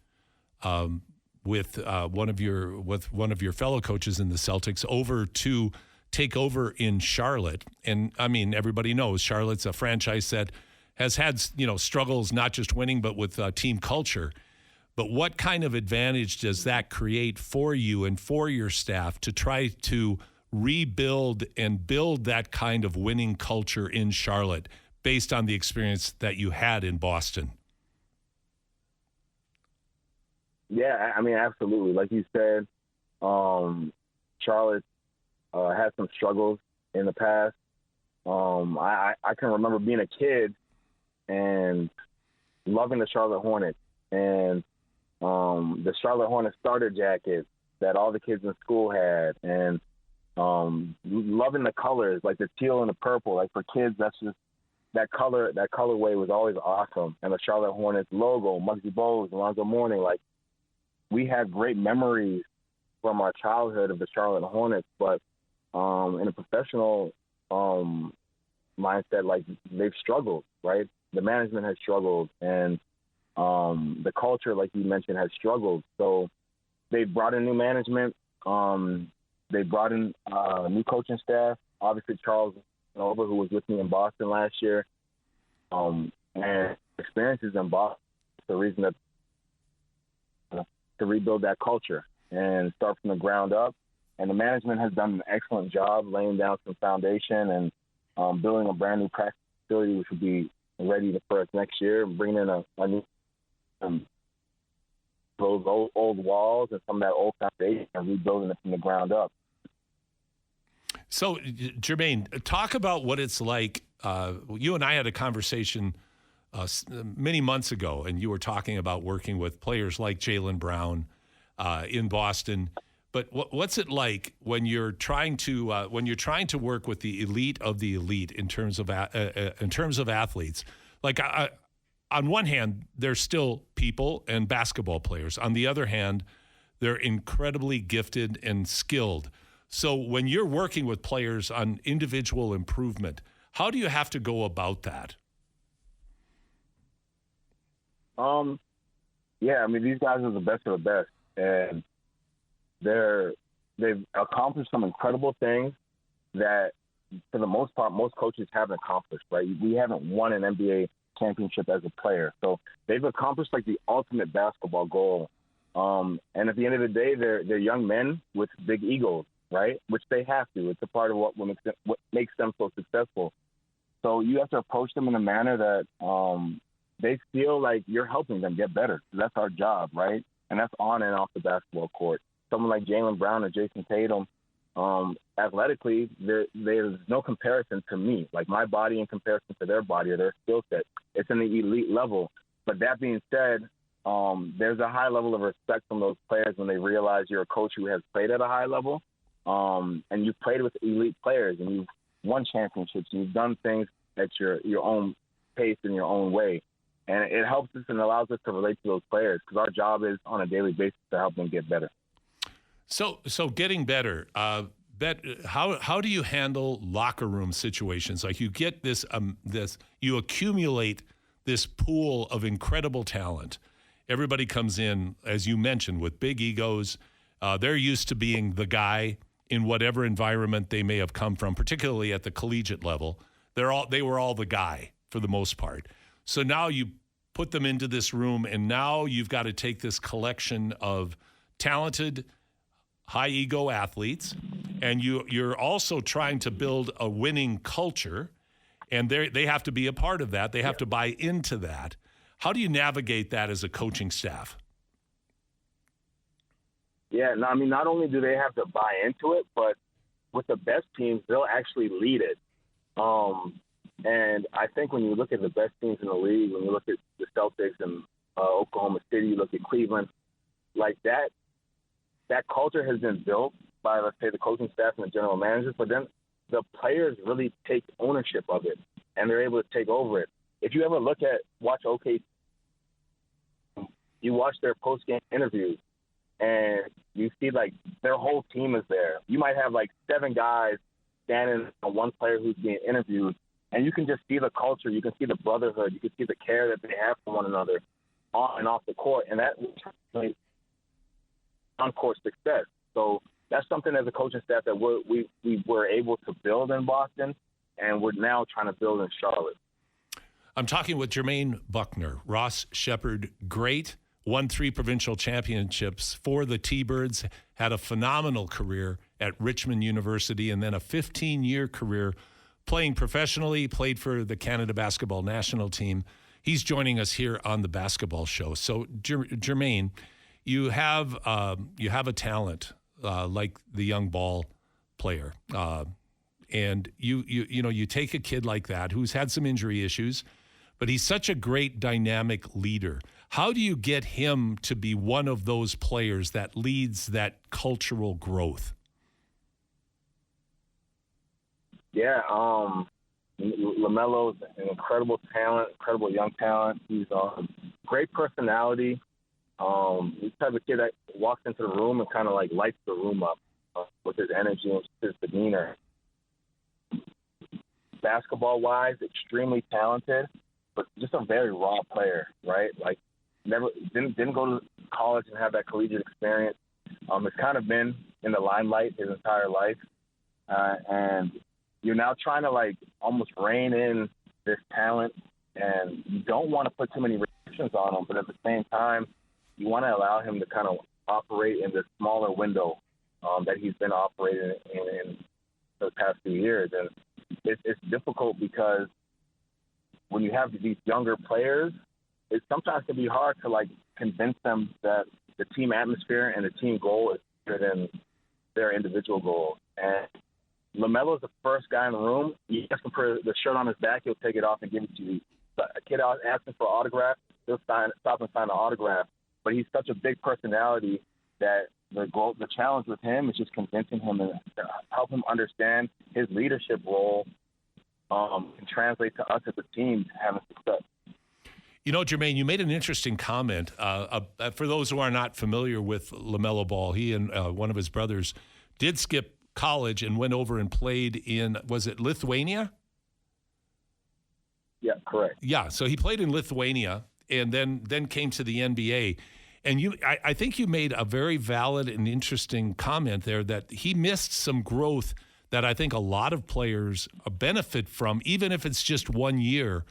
with one of your fellow coaches in the Celtics over to take over in Charlotte. And I mean, everybody knows Charlotte's a franchise that has had struggles, not just winning, but with team culture. But what kind of advantage does that create for you and for your staff to try to rebuild and build that kind of winning culture in Charlotte based on the experience that you had in Boston? Yeah, I mean, absolutely. Like you said, Charlotte had some struggles in the past. I can remember being a kid and loving the Charlotte Hornets and the Charlotte Hornets starter jacket that all the kids in school had, and loving the colors, like the teal and the purple. Like for kids, that's just that colorway was always awesome. And the Charlotte Hornets logo, Muggsy Bogues, Alonzo Mourning, like we had great memories from our childhood of the Charlotte Hornets. But in a professional mindset, like they've struggled, right? The management has struggled, and the culture, like you mentioned, has struggled. So they brought in new management. They brought in a new coaching staff. Obviously, Charles Nova, who was with me in Boston last year, and experiences in Boston, the reason that to rebuild that culture and start from the ground up. And the management has done an excellent job laying down some foundation and building a brand new practice facility, which will be ready for us next year, and bringing in a new those old walls and some of that old foundation and rebuilding it from the ground up. So, Jermaine, talk about what it's like. You and I had a conversation many months ago, and you were talking about working with players like Jaylen Brown in Boston. But what's it like when you're trying to work with the elite of the elite in terms of athletes? Like, on one hand, they're still people and basketball players. On the other hand, they're incredibly gifted and skilled. So when you're working with players on individual improvement, how do you have to go about that? Yeah, I mean, these guys are the best of the best, and they've accomplished some incredible things that, for the most part, most coaches haven't accomplished, right? We haven't won an NBA championship as a player. So they've accomplished like the ultimate basketball goal. And at the end of the day, they're young men with big egos, right? Which they have to. It's a part of what makes them so successful. So you have to approach them in a manner that they feel like you're helping them get better. That's our job, right? And that's on and off the basketball court. Someone like Jaylen Brown or Jason Tatum, athletically, there's no comparison to me. Like my body in comparison to their body or their skill set, it's in the elite level. But that being said, there's a high level of respect from those players when they realize you're a coach who has played at a high level, and you've played with elite players, and you've won championships, and you've done things at your own pace in your own way. And it helps us and allows us to relate to those players because our job is on a daily basis to help them get better. So getting better, how do you handle locker room situations? Like you get you accumulate this pool of incredible talent. Everybody comes in, as you mentioned, with big egos. They're used to being the guy in whatever environment they may have come from, particularly at the collegiate level. They were all the guy for the most part. So now you put them into this room, and now you've got to take this collection of talented, high-ego athletes, and you're also trying to build a winning culture, and they have to be a part of that. They have to buy into that. How do you navigate that as a coaching staff? Yeah, no, I mean, not only do they have to buy into it, but with the best teams, they'll actually lead it. And I think when you look at the best teams in the league, when you look at the Celtics and Oklahoma City, you look at Cleveland, like that culture has been built by, let's say, the coaching staff and the general managers, but then the players really take ownership of it, and they're able to take over it. If you ever watch OKC, you watch their post-game interviews, and you see, like, their whole team is there. You might have, like, 7 guys standing on one player who's being interviewed, and you can just see the culture. You can see the brotherhood. You can see the care that they have for one another on and off the court, and that translates on-court success. So that's something as a coaching staff that we were able to build in Boston, and we're now trying to build in Charlotte. I'm talking with Jermaine Bucknor. Ross Shepard, great, won 3 provincial championships for the T-Birds, had a phenomenal career at Richmond University, and then a 15-year career playing professionally, played for the Canada basketball national team. He's joining us here on the Basketball Show. So, Jermaine, you have a talent like the young ball player, and you take a kid like that who's had some injury issues, but he's such a great dynamic leader. How do you get him to be one of those players that leads that cultural growth? Yeah, LaMelo's an incredible talent, incredible young talent. He's a great personality. He's the type of kid that walks into the room and kind of like lights the room up with his energy and his demeanor. Basketball-wise, extremely talented, but just a very raw player, right? Like, never didn't go to college and have that collegiate experience. It's kind of been in the limelight his entire life, and you're now trying to like almost rein in this talent, and you don't want to put too many restrictions on him, but at the same time, you want to allow him to kind of operate in this smaller window that he's been operating in the past few years. And it's difficult because when you have these younger players, it sometimes can be hard to like convince them that the team atmosphere and the team goal is better than their individual goals. And LaMelo's the first guy in the room. You ask him for the shirt on his back, he'll take it off and give it to you. But a kid asking for an autograph, he'll stop and sign an autograph. But he's such a big personality that the challenge with him is just convincing him and help him understand his leadership role can translate to us as a team having success. You know, Jermaine, you made an interesting comment. For those who are not familiar with LaMelo Ball, he and one of his brothers did skip college and went over and played in, was it Lithuania? Yeah, correct. Yeah, so he played in Lithuania and then came to the NBA. And I think you made a very valid and interesting comment there that he missed some growth that I think a lot of players benefit from, even if it's just 1 year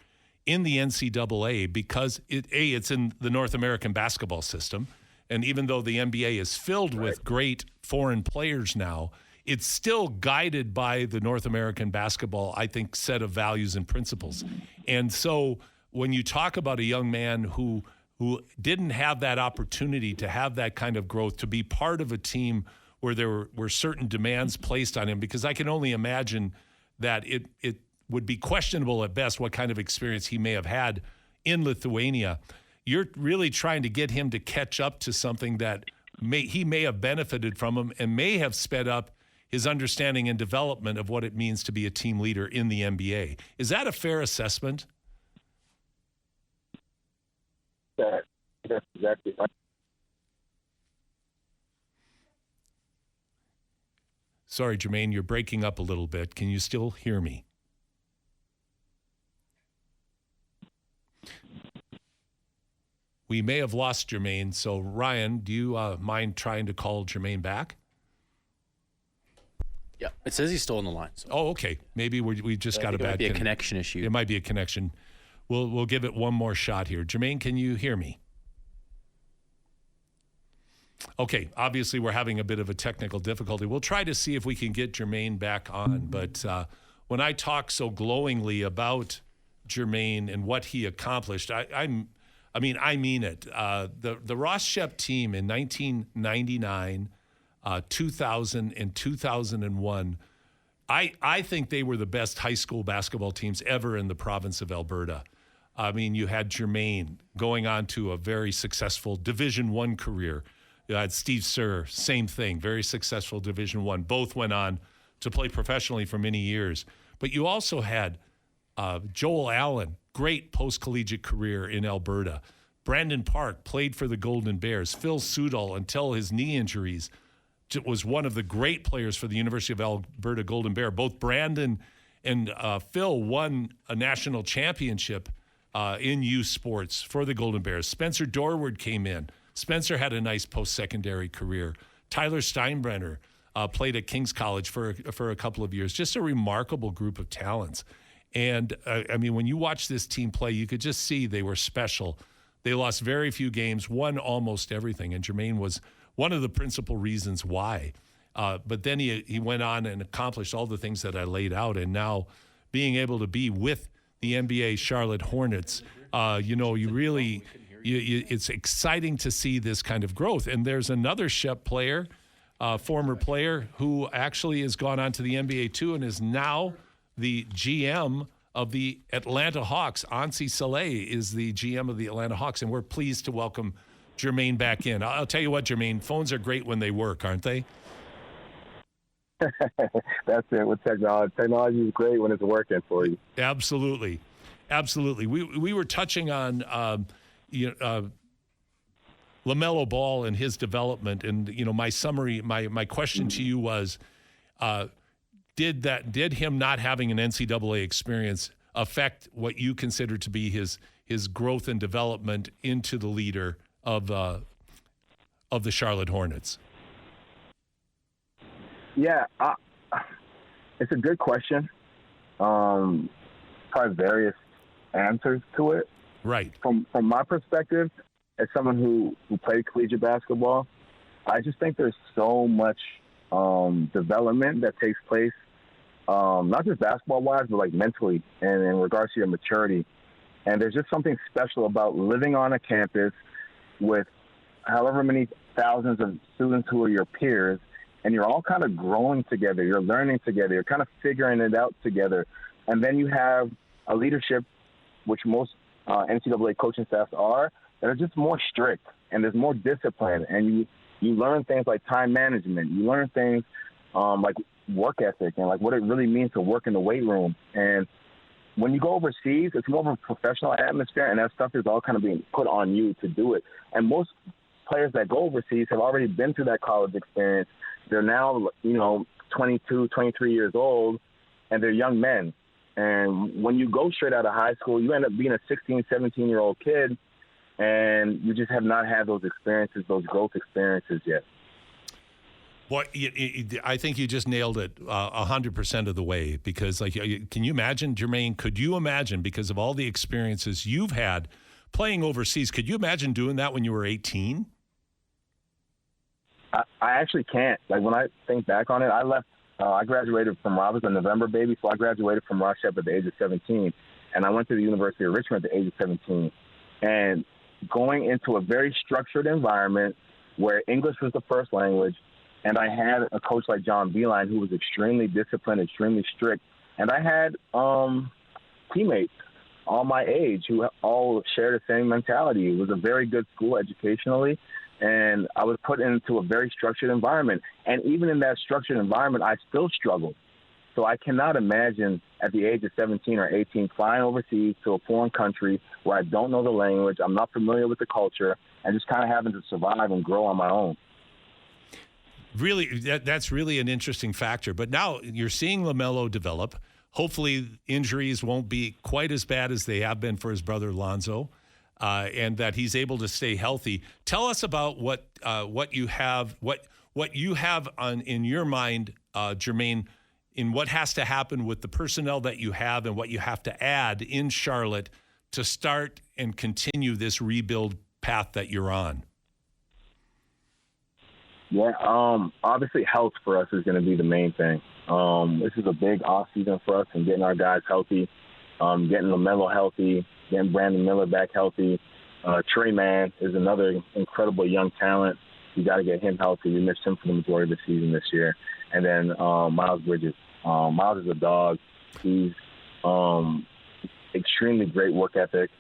in the NCAA, because it's in the North American basketball system. And even though the NBA is filled with great foreign players now, it's still guided by the North American basketball, I think, set of values and principles. And so when you talk about a young man who didn't have that opportunity to have that kind of growth, to be part of a team where there were certain demands placed on him, because I can only imagine that it would be questionable at best what kind of experience he may have had in Lithuania. You're really trying to get him to catch up to something that he may have benefited from him and may have sped up his understanding and development of what it means to be a team leader in the NBA. Is that a fair assessment? That's exactly right. Sorry, Jermaine, you're breaking up a little bit. Can you still hear me? We may have lost Jermaine. So, Ryan, do you mind trying to call Jermaine back? Yeah, it says he's still on the line. So. Oh, okay. Maybe we just got a bad. It might be a connection issue. It might be a connection. We'll give it one more shot here. Jermaine, can you hear me? Okay, obviously we're having a bit of a technical difficulty. We'll try to see if we can get Jermaine back on. But when I talk so glowingly about Jermaine and what he accomplished, I mean it. The Ross Shep team in 1999, 2000, and 2001, I think they were the best high school basketball teams ever in the province of Alberta. I mean, you had Jermaine going on to a very successful Division I career. You had Steve Sir, same thing, very successful Division I. Both went on to play professionally for many years. But you also had Joel Allen, great post-collegiate career in Alberta. Brandon Park played for the Golden Bears. Phil Sudol, until his knee injuries, was one of the great players for the University of Alberta Golden Bear. Both Brandon and Phil won a national championship in youth sports for the Golden Bears. Spencer Dorward came in. Spencer had a nice post-secondary career. Tyler Steinbrenner played at King's College for a couple of years. Just a remarkable group of talents. And, I mean, when you watch this team play, you could just see they were special. They lost very few games, won almost everything, and Jermaine was one of the principal reasons why. But then he went on and accomplished all the things that I laid out, and now being able to be with the NBA Charlotte Hornets, it's exciting to see this kind of growth. And there's another Shep player, former player, who actually has gone on to the NBA too and is now the GM of the Atlanta Hawks. Ansi Saleh is the GM of the Atlanta Hawks, and we're pleased to welcome Jermaine back in. I'll tell you what, Jermaine, phones are great when they work, aren't they? That's it with technology. Technology is great when it's working for you. Absolutely. We were touching on LaMelo Ball and his development, and my summary, my question to you was, did him not having an NCAA experience affect what you consider to be his growth and development into the leader of the Charlotte Hornets? Yeah, it's a good question. Probably various answers to it. Right. From my perspective, as someone who played collegiate basketball, I just think there's so much development that takes place, not just basketball-wise, but like mentally and in regards to your maturity. And there's just something special about living on a campus with however many thousands of students who are your peers, and you're all kind of growing together. You're learning together. You're kind of figuring it out together. And then you have a leadership, which most NCAA coaching staffs are, that are just more strict, and there's more discipline. And you learn things like time management. You learn things like work ethic and like what it really means to work in the weight room. And when you go overseas, it's more of a professional atmosphere, and that stuff is all kind of being put on you to do it. And most players that go overseas have already been through that college experience. They're now, 22, 23 years old, and they're young men. And when you go straight out of high school, you end up being a 16, 17-year-old kid, and you just have not had those experiences, those growth experiences yet. Boy, I think you just nailed it 100% of the way, because, like, can you imagine, Jermaine, could you imagine, because of all the experiences you've had playing overseas, could you imagine doing that when you were 18? I actually can't. Like, when I think back on it, I graduated from, I was a November baby, so I graduated from Rochelle at the age of 17, and I went to the University of Richmond at the age of 17. And going into a very structured environment where English was the first language, and I had a coach like John Beeline who was extremely disciplined, extremely strict, and I had teammates all my age who all shared the same mentality. It was a very good school educationally, and I was put into a very structured environment. And even in that structured environment, I still struggled. So I cannot imagine at the age of 17 or 18 flying overseas to a foreign country where I don't know the language, I'm not familiar with the culture, and just kind of having to survive and grow on my own. Really, that's really an interesting factor. But now you're seeing LaMelo develop. Hopefully injuries won't be quite as bad as they have been for his brother Lonzo, and that he's able to stay healthy. Tell us about what you have in your mind, Jermaine, in what has to happen with the personnel that you have and what you have to add in Charlotte to start and continue this rebuild path that you're on. Yeah, obviously health for us is going to be the main thing. This is a big off season for us and getting our guys healthy, getting LaMelo healthy, getting Brandon Miller back healthy. Trey Mann is another incredible young talent. You got to get him healthy. We missed him for the majority of the season this year. And then Miles Bridges. Miles is a dog. He's extremely great work ethic,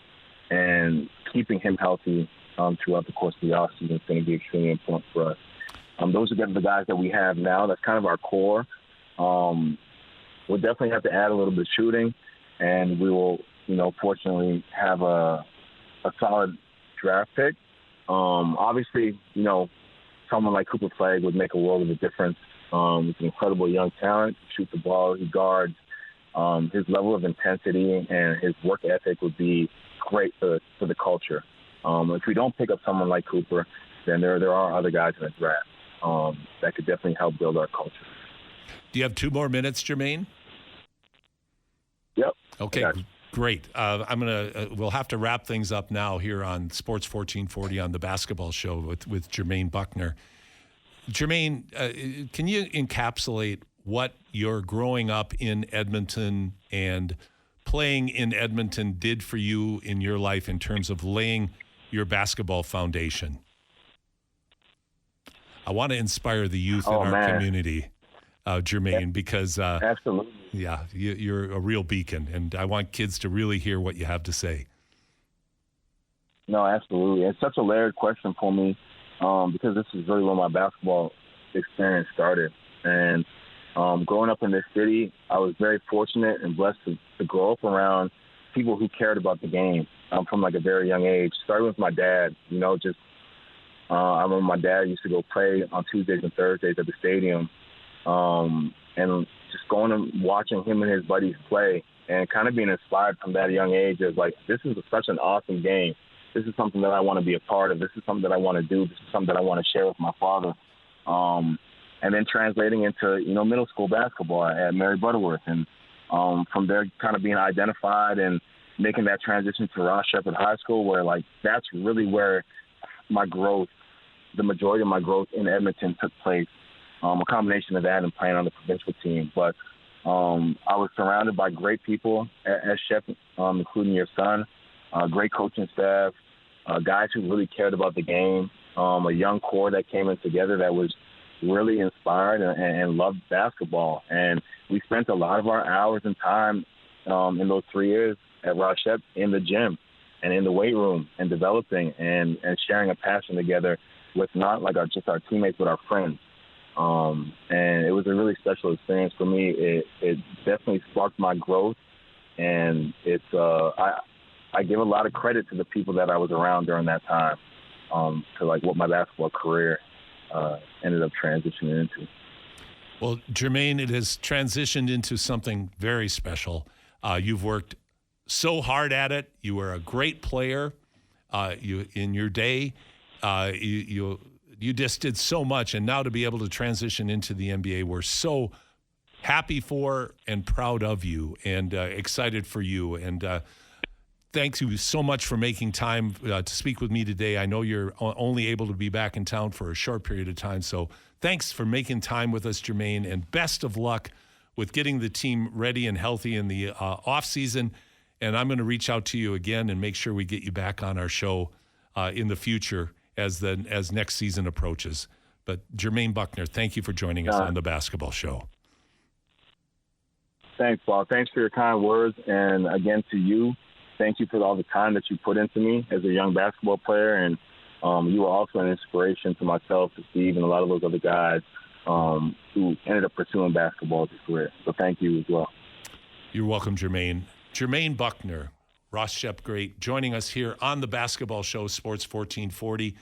and keeping him healthy throughout the course of the offseason is going to be extremely important for us. Those are the guys that we have now. That's kind of our core. We'll definitely have to add a little bit of shooting, and we will, fortunately have a solid draft pick. Obviously, someone like Cooper Flagg would make a world of a difference. He's an incredible young talent. He shoots the ball. He guards. His level of intensity and his work ethic would be great for the culture. If we don't pick up someone like Cooper, then there are other guys in the draft that could definitely help build our culture. Do you have 2 more minutes, Jermaine? Yep. Okay, great. We'll have to wrap things up now here on Sports 1440 on the Basketball Show with Jermaine Bucknor. Jermaine, can you encapsulate what your growing up in Edmonton and playing in Edmonton did for you in your life in terms of laying your basketball foundation? I want to inspire the youth in our community, Jermaine, because absolutely, yeah, you're a real beacon, and I want kids to really hear what you have to say. No, absolutely. It's such a layered question for me because this is really where my basketball experience started. And growing up in this city, I was very fortunate and blessed to grow up around people who cared about the game from like a very young age. Starting with my dad, I remember my dad used to go play on Tuesdays and Thursdays at the stadium, and just going and watching him and his buddies play and kind of being inspired from that young age as like, this is such an awesome game. This is something that I want to be a part of. This is something that I want to do. This is something that I want to share with my father. And then translating into, middle school basketball at Mary Butterworth. And from there kind of being identified and making that transition to Ross Shepherd High School, where like that's really where my growth, the majority of my growth in Edmonton took place. A combination of that and playing on the provincial team. But I was surrounded by great people at Shepherd, including your son, great coaching staff, guys who really cared about the game, a young core that came in together that was really inspired and loved basketball. And we spent a lot of our hours and time in those 3 years at Rochette in the gym and in the weight room and developing and sharing a passion together with not like just our teammates, but our friends. And it was a really special experience for me. It definitely sparked my growth, and it's I give a lot of credit to the people that I was around during that time to like what my basketball career ended up transitioning into. Well, Jermaine, it has transitioned into something very special. You've worked so hard at it. You were a great player. You in your day, you just did so much, and now to be able to transition into the NBA, we're so happy for and proud of you, and excited for you. And thank you so much for making time to speak with me today. I know you're only able to be back in town for a short period of time, so thanks for making time with us, Jermaine, and best of luck with getting the team ready and healthy in the off season. And I'm going to reach out to you again and make sure we get you back on our show in the future as next season approaches. But Jermaine Bucknor, thank you for joining us on the Basketball Show. Thanks, Paul. Thanks for your kind words. And again, to you, thank you for all the time that you put into me as a young basketball player. And you were also an inspiration to myself, to Steve, and a lot of those other guys who ended up pursuing basketball as a career. So thank you as well. You're welcome, Jermaine. Jermaine Bucknor, Ross Shep great, joining us here on the Basketball Show, Sports 1440.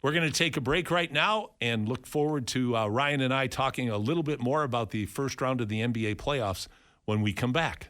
We're going to take a break right now and look forward to Ryan and I talking a little bit more about the first round of the NBA playoffs when we come back.